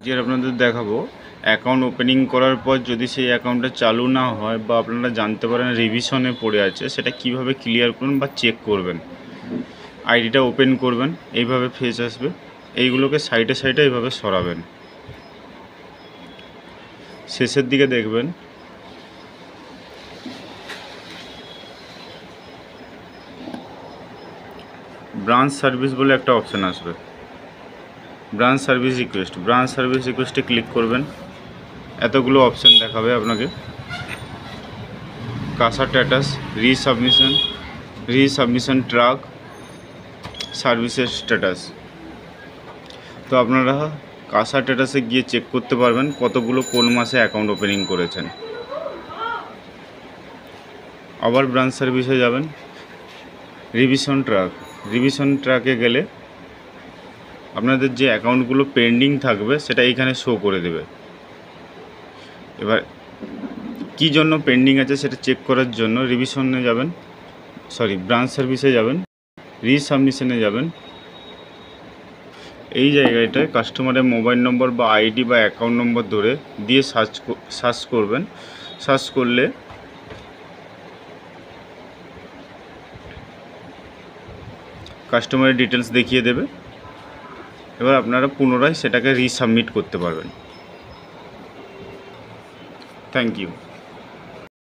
যে আপনাদের দেখাবো অ্যাকাউন্ট ওপেনিং করার পর যদি সেই অ্যাকাউন্টটা চালু না হয় বা আপনারা জানতে পারেন রিভিশনে পড়ে আছে, সেটা কিভাবে ক্লিয়ার করবেন বা চেক করবেন। আইডিটা ওপেন করবেন, এইভাবে ফেস আসবে, এইগুলোকে সাইডে সাইডে এইভাবে সরাবেন। শেষের দিকে দেখবেন ব্রাঞ্চ সার্ভিস বলে একটা অপশান আসবে, ব্রাঞ্চ সার্ভিস রিকোয়েস্টে ক্লিক করবেন। এতগুলো অপশান দেখাবে আপনাকে, কাসা স্ট্যাটাস, রিসাবমিশন ট্র্যাক, সার্ভিসের স্ট্যাটাস। তো আপনারা কাসা স্ট্যাটাসে গিয়ে চেক করতে পারবেন কতগুলো কোন মাসে অ্যাকাউন্ট ওপেনিং করেছেন। আবার ব্রাঞ্চ সার্ভিসে যাবেন, রিভিশন ট্র্যাকে গেলে আপনাদের যে অ্যাকাউন্টগুলো পেন্ডিং থাকবে সেটা এইখানে শো করে দেবে। এবার কী জন্য পেন্ডিং আছে সেটা চেক করার জন্য ব্রাঞ্চ সার্ভিসে যাবেন, রিসাবমিশনে যাবেন। এই জায়গাটায় কাস্টমারের মোবাইল নম্বর বা আইডি বা অ্যাকাউন্ট নম্বর ধরে দিয়ে সার্চ করবেন। সার্চ করলে কাস্টমারের ডিটেলস দেখিয়ে দেবে। এবার আপনারা পুনরায় সেটাকে রিসাবমিট করতে পারবেন। Thank you.